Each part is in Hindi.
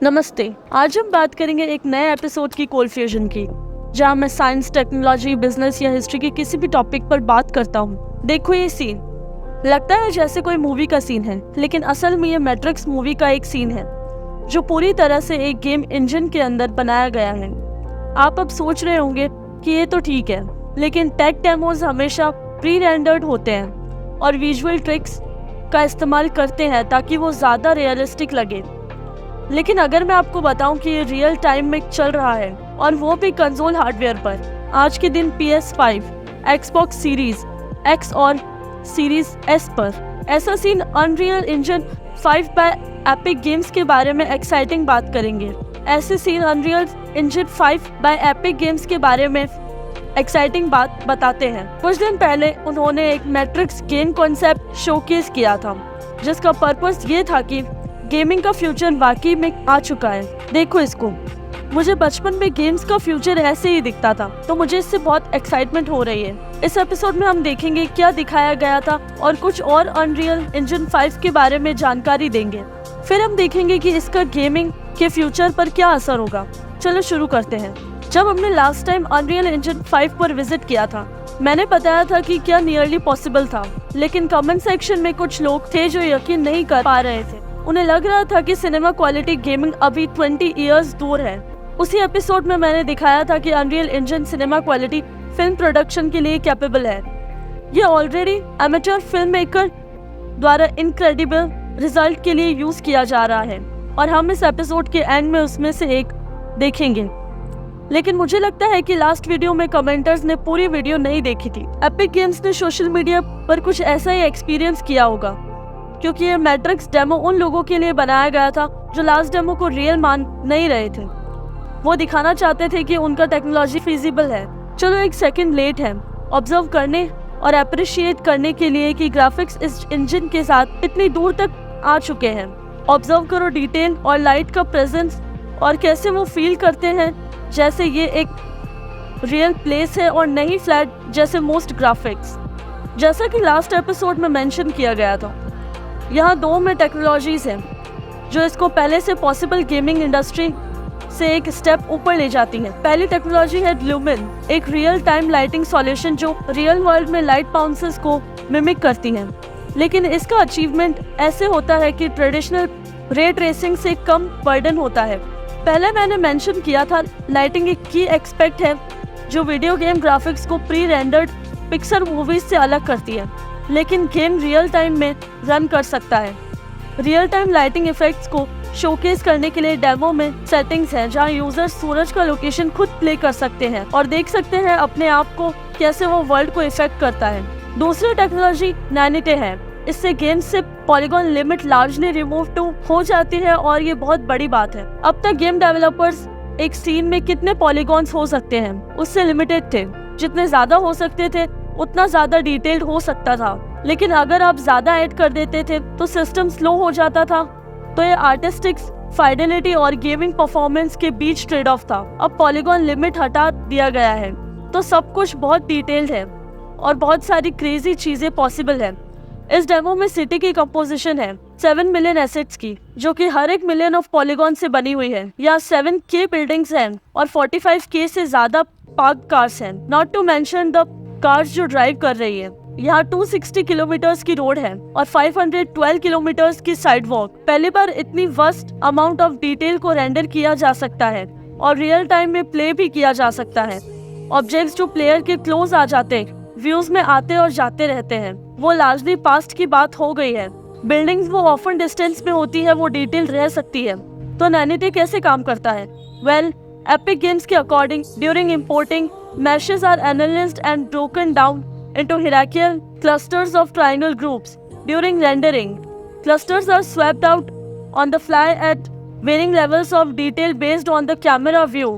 नमस्ते। आज हम बात करेंगे एक नए एपिसोड की कोल्ड फ्यूजन की, जहां मैं साइंस, टेक्नोलॉजी, बिजनेस या हिस्ट्री के किसी भी टॉपिक पर बात करता हूं। देखो ये सीन, लगता है जैसे कोई मूवी का सीन है, लेकिन असल में ये मैट्रिक्स मूवी का एक सीन है जो पूरी तरह से एक गेम इंजन के अंदर बनाया गया है। आप अब सोच रहे होंगे कि ये तो ठीक है, लेकिन टेक डेमोज हमेशा प्री रेंडर्ड होते हैं और विजुअल ट्रिक्स का इस्तेमाल करते हैं ताकि वो ज़्यादा रियलिस्टिक लगे। लेकिन अगर मैं आपको बताऊं कि ये रियल टाइम में चल रहा है और वो भी कंसोल हार्डवेयर पर, आज के दिन PS5, Xbox सीरीज X और सीरीज S पर, ऐसा scene unreal engine 5 by Epic Games के बारे में एक्साइटिंग बात करेंगे। ऐसे scene unreal engine 5 by Epic Games के बारे में एक्साइटिंग बात बताते हैं। कुछ दिन पहले उन्होंने एक मैट्रिक्स गेम कॉन्सेप्ट शोकेस किया था, जिसका पर्पस ये था कि गेमिंग का फ्यूचर वाकई में आ चुका है। देखो इसको, मुझे बचपन में गेम्स का फ्यूचर ऐसे ही दिखता था, तो मुझे इससे बहुत एक्साइटमेंट हो रही है। इस एपिसोड में हम देखेंगे क्या दिखाया गया था और कुछ और अनरियल इंजन 5 के बारे में जानकारी देंगे। फिर हम देखेंगे कि इसका गेमिंग के फ्यूचर पर क्या असर होगा। चलो शुरू करते हैं। जब हमने लास्ट टाइम अनरियल इंजन 5 पर विजिट किया था, मैंने बताया था कि क्या नियरली पॉसिबल था, लेकिन कमेंट सेक्शन में कुछ लोग थे जो यकीन नहीं कर पा रहे थे। उन्हें लग रहा था कि सिनेमा क्वालिटी गेमिंग अभी 20 इयर्स दूर है। उसी एपिसोड में मैंने दिखाया था कि unreal engine cinema quality film production के लिए कैपेबल है। ये ऑलरेडी एमेचर फिल्म मेकर द्वारा इनक्रेडिबल रिजल्ट के लिए यूज किया जा रहा है और हम इस एपिसोड के एंड में उसमें से एक देखेंगे। लेकिन मुझे लगता है कि लास्ट वीडियो में कमेंटर्स ने पूरी वीडियो नहीं देखी थी। एपिक गेम्स ने सोशल मीडिया पर कुछ ऐसा ही एक्सपीरियंस किया होगा, क्योंकि ये मैट्रिक्स डेमो उन लोगों के लिए बनाया गया था जो लास्ट डेमो को रियल मान नहीं रहे थे। वो दिखाना चाहते थे कि उनका टेक्नोलॉजी फिजिबल है। चलो एक सेकंड लेट है ऑब्जर्व करने और अप्रिशिएट करने के लिए कि ग्राफिक्स इस इंजन के साथ इतनी दूर तक आ चुके हैं। ऑब्जर्व करो डिटेल और लाइट का प्रेजेंस और कैसे वो फील करते हैं जैसे ये एक रियल प्लेस है और नहीं फ्लैट जैसे मोस्ट ग्राफिक्स। जैसा कि लास्ट एपिसोड में मेंशन किया गया था, यहाँ दो में टेक्नोलॉजीज हैं जो इसको पहले से पॉसिबल गेमिंग इंडस्ट्री से एक स्टेप ऊपर ले जाती हैं। पहली टेक्नोलॉजी है ल्यूमिन, एक रियल टाइम लाइटिंग सॉल्यूशन जो रियल वर्ल्ड में लाइट बाउंसेस को मिमिक करती है। लेकिन इसका अचीवमेंट ऐसे होता है कि ट्रेडिशनल रे ट्रेसिंग से कम बर्डन होता है। पहले मैंने मेंशन किया था लाइटिंग एक की एस्पेक्ट है जो वीडियो गेम ग्राफिक्स को प्री रेंडर्ड पिक्सर मूवीज से अलग करती है, लेकिन गेम रियल टाइम में रन कर सकता है। रियल टाइम लाइटिंग इफेक्ट्स को शोकेस करने के लिए डेमो में सेटिंग्स हैं जहां यूजर सूरज का लोकेशन खुद प्ले कर सकते हैं और देख सकते हैं अपने आप को कैसे वो वर्ल्ड को इफेक्ट करता है। दूसरी टेक्नोलॉजी नैनिटे है। इससे गेम से पॉलीगॉन लिमिट लार्जली रिमूव टू हो जाती है और ये बहुत बड़ी बात है। अब तक गेम डेवलपर्स एक सीन में कितने पॉलीगॉन्स हो सकते हैं उससे लिमिटेड थे। जितने ज्यादा हो सकते थे उतना ज्यादा डिटेल्ड हो सकता था, लेकिन अगर आप ज्यादा ऐड कर देते थे तो सिस्टम स्लो हो जाता था। तो ये आर्टिस्टिक्स फाइडेलिटी और गेमिंग परफॉर्मेंस के बीच ट्रेड ऑफ था। अब पॉलीगॉन लिमिट हटा दिया गया है तो सब कुछ बहुत डिटेल्ड है और बहुत सारी क्रेजी चीजें पॉसिबल है। इस डेमो में सिटी की कंपोजिशन है 7 मिलियन एसेट्स की, जो कि हर एक मिलियन ऑफ पॉलीगॉन से बनी हुई है। यहाँ 7K बिल्डिंग्स हैं और 45K से ज्यादा पार्क कार्स हैं, not to mention the cars जो ड्राइव कर रही है। यहाँ 260 किलोमीटर्स की रोड है और 512 किलोमीटर्स की साइड वॉक। पहली बार इतनी वस्ट अमाउंट ऑफ डिटेल को रेंडर किया जा सकता है और रियल टाइम में प्ले भी किया जा सकता है। ऑब्जेक्ट्स जो प्लेयर के क्लोज आ जाते व्यूज में आते और जाते रहते हैं, वो लार्जली पास्ट की बात हो गई है। बिल्डिंग्स वो ऑफन डिस्टेंस में होती है, वो डिटेल रह सकती है। तो नैनिटे कैसे काम करता है? वेल, एपिक गेम्स के according during importing meshes are analyzed and broken down into hierarchical clusters of triangle groups. During rendering, clusters are swapped out on the fly at varying levels of detail based on the camera view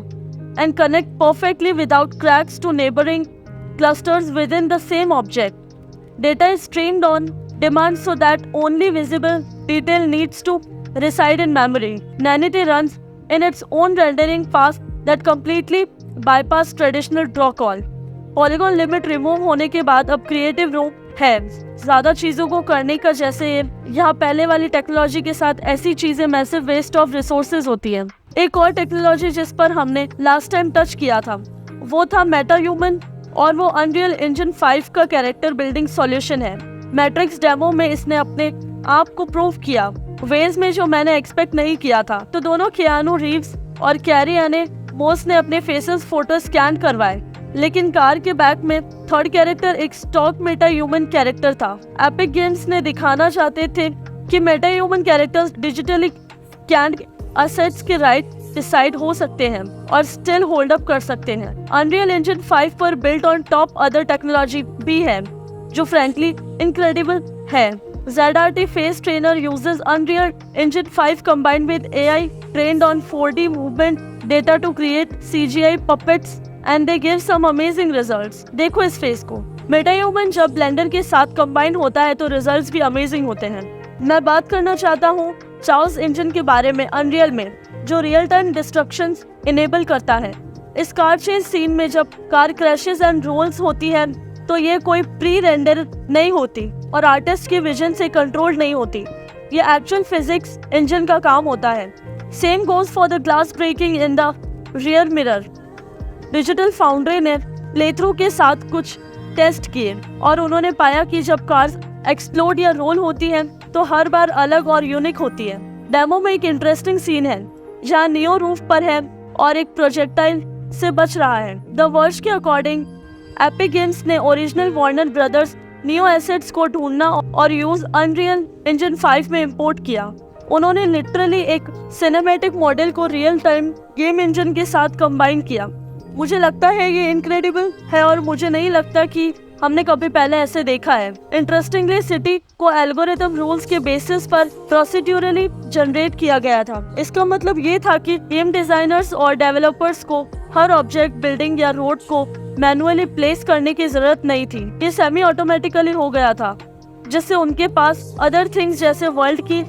and connect perfectly without cracks to neighboring clusters within the same object. Data is streamed on demand so that only visible detail needs to reside in memory. Nyanity runs in its own rendering path that completely bypass traditional draw call. Polygon limit remove होने के बाद अब क्रिएटिव रूम है ज़्यादा चीज़ों को करने का, जैसे यहाँ पहले वाली टेक्नोलॉजी के साथ ऐसी चीज़ें मैसिव वेस्ट ऑफ रिसोर्सेज होती है। एक और टेक्नोलॉजी जिस पर हमने लास्ट टाइम टच किया था वो था मेटा ह्यूमन, और वो अनरियल इंजन 5 का कैरेक्टर बिल्डिंग सॉल्यूशन है। मैट्रिक्स डेमो में इसने अपने आप को प्रूव किया वेज में जो मैंने एक्सपेक्ट नहीं किया था। तो दोनों कियानू रीव्स और कैरी मोस ने अपने फेसेस फोटो स्कैन करवाए, लेकिन कार के बैक में थर्ड कैरेक्टर एक स्टॉक मेटा ह्यूमन कैरेक्टर था। एपिक गेम्स ने दिखाना चाहते थे कि Meta human characters digitally scanned assets के राइट डिसाइड हो सकते हैं और स्टिल होल्ड अप कर सकते हैं। अनरियल इंजन 5 पर built on top other technology भी है जो फ्रैंकली इनक्रेडिबल है। ZRT Face Trainer uses Unreal Engine 5 combined with AI trained on 4D movement data to create CGI puppets and they give some amazing results। देखो इस फेस को, मेटा ह्यूमन जब ब्लेंडर के साथ कंबाइन होता है तो रिजल्ट्स भी अमेजिंग होते हैं। मैं बात करना चाहता हूँ चार्ल्स इंजन के बारे में अनरियल में, जो रियल टाइम डिस्ट्रक्शंस इनेबल करता है। इस कार चेज सीन में जब कार क्रैशेस एंड रोल्स होती है तो ये कोई प्री रेंडर नहीं होती और आर्टिस्ट के विजन से कंट्रोल नहीं होती, ये एक्चुअल फिजिक्स इंजन का काम होता है। Same goes for the glass breaking in the rear mirror. Digital foundry ने प्लेथ्रू के साथ कुछ टेस्ट किए और उन्होंने पाया कि जब कार एक्सप्लोड या रोल होती है तो हर बार अलग और यूनिक होती है। डेमो में एक इंटरेस्टिंग सीन है जहाँ नियो रूफ पर है और एक प्रोजेक्टाइल से बच रहा है। द वर्ज के अकॉर्डिंग एपिक गेम्स ने original Warner brothers neo assets को ढूंढना और यूज अनरियल इंजन 5 में इंपोर्ट किया। उन्होंने लिटरली एक सिनेमैटिक मॉडल को रियल टाइम गेम इंजन के साथ कंबाइन किया। मुझे लगता है ये इनक्रेडिबल है और मुझे नहीं लगता कि हमने कभी पहले ऐसे देखा है। इंटरेस्टिंगली सिटी को एल्गोरिथम रूल्स के बेसिस पर प्रोसीड्यूरली जनरेट किया गया था। इसका मतलब ये था कि गेम डिजाइनर्स और डेवलपर्स को हर ऑब्जेक्ट, बिल्डिंग या रोड को मैनुअली प्लेस करने की जरूरत नहीं थी। ये सेमी ऑटोमेटिकली हो गया था, जिससे उनके पास अदर थिंग्स जैसे वर्ल्ड की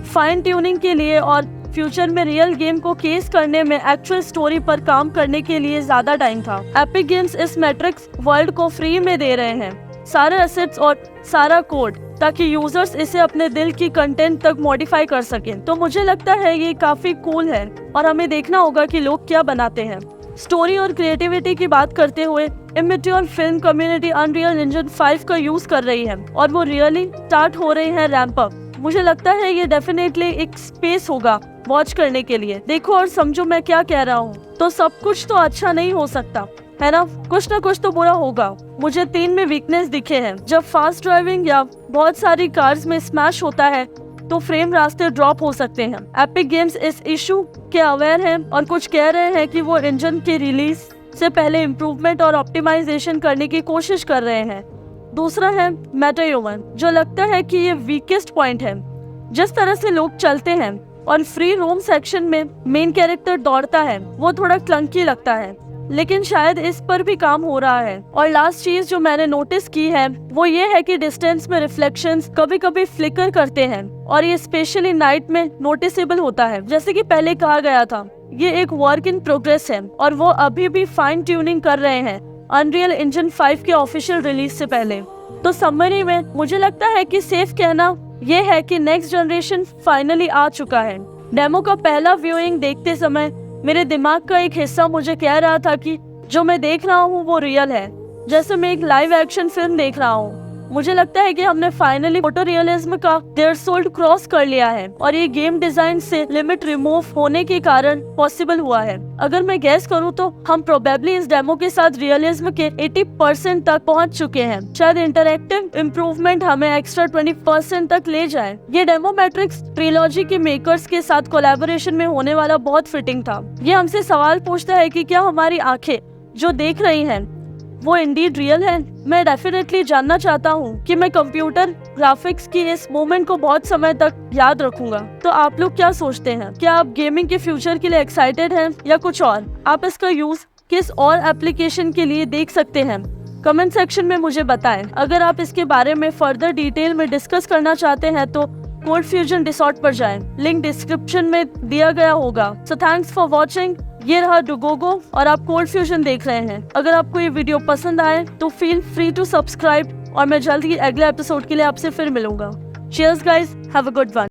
फाइन ट्यूनिंग के लिए और फ्यूचर में रियल गेम को केस करने में एक्चुअल स्टोरी पर काम करने के लिए ज्यादा टाइम था। एपिक गेम्स इस मैट्रिक्स वर्ल्ड को फ्री में दे रहे हैं, सारे एसेट्स और सारा कोड, ताकि यूजर्स इसे अपने दिल की कंटेंट तक मॉडिफाई कर सकें। तो मुझे लगता है ये काफी कूल है और हमें देखना होगा कि लोग क्या बनाते हैं। स्टोरी और क्रिएटिविटी की बात करते हुए immature film community unreal engine 5 का यूज कर रही है और वो रियली स्टार्ट हो रहे हैं रैंप अप। मुझे लगता है ये डेफिनेटली एक स्पेस होगा वॉच करने के लिए। देखो और समझो मैं क्या कह रहा हूँ। तो सब कुछ तो अच्छा नहीं हो सकता है ना कुछ तो बुरा होगा। मुझे 3 में वीकनेस दिखे हैं। जब फास्ट ड्राइविंग या बहुत सारी कार्स में स्मैश होता है तो फ्रेम रास्ते ड्रॉप हो सकते हैं। एपिक गेम्स इस इशू के अवेयर हैं और कुछ कह रहे हैं कि वो इंजन के रिलीज से पहले इम्प्रूवमेंट और ऑप्टिमाइजेशन करने की कोशिश कर रहे हैं। दूसरा है मेटा ह्यूमन, जो लगता है कि ये वीकेस्ट पॉइंट है। जिस तरह से लोग चलते हैं और फ्री रोम सेक्शन में मेन कैरेक्टर दौड़ता है वो थोड़ा क्लंकी लगता है, लेकिन शायद इस पर भी काम हो रहा है। और लास्ट चीज जो मैंने नोटिस की है वो ये है कि डिस्टेंस में रिफ्लेक्शंस कभी कभी फ्लिकर करते हैं और ये स्पेशली नाइट में नोटिसेबल होता है। जैसे कि पहले कहा गया था, ये एक वर्क इन प्रोग्रेस है और वो अभी भी फाइन ट्यूनिंग कर रहे हैं अनरियल इंजन 5 के ऑफिशियल रिलीज से पहले। तो समरी में मुझे लगता है कि सेफ कहना ये है कि नेक्स्ट जनरेशन फाइनली आ चुका है। डेमो का पहला व्यूइंग देखते समय मेरे दिमाग का एक हिस्सा मुझे कह रहा था कि जो मैं देख रहा हूँ वो रियल है, जैसे मैं एक लाइव एक्शन फिल्म देख रहा हूँ। मुझे लगता है कि हमने फाइनली फोटो रियलिज्म का थ्रेशोल्ड क्रॉस कर लिया है और ये गेम डिजाइन से लिमिट रिमूव होने के कारण पॉसिबल हुआ है। अगर मैं गैस करूँ तो हम प्रोबेबली इस डेमो के साथ रियलिज्म के 80% तक पहुँच चुके हैं। शायद इंटरैक्टिव इम्प्रूवमेंट हमें एक्स्ट्रा 20% तक ले जाए। ये डेमो मैट्रिक्स ट्रिलॉजी के मेकर्स के साथ कोलैबोरेशन में होने वाला बहुत फिटिंग था। ये हमसे सवाल पूछता है कि क्या हमारी आंखें जो देख रही हैं वो इंडीड रियल है। मैं डेफिनेटली जानना चाहता हूँ कि मैं कंप्यूटर ग्राफिक्स की इस मोमेंट को बहुत समय तक याद रखूंगा। तो आप लोग क्या सोचते हैं? क्या आप गेमिंग के फ्यूचर के लिए एक्साइटेड हैं या कुछ और? आप इसका यूज किस और एप्लीकेशन के लिए देख सकते हैं? कमेंट सेक्शन में मुझे बताएं। अगर आप इसके बारे में फर्दर डिटेल में डिस्कस करना चाहते हैं तो कोल्ड फ्यूजन डिसॉर्ट पर जाएं, लिंक डिस्क्रिप्शन में दिया गया होगा। So thanks for watching. ये रहा डुगोगो और आप कोल्ड फ्यूजन देख रहे हैं। अगर आपको ये वीडियो पसंद आए तो फील फ्री टू सब्सक्राइब और मैं जल्द ही अगले एपिसोड के लिए आपसे फिर मिलूंगा। Cheers guys, have a good one.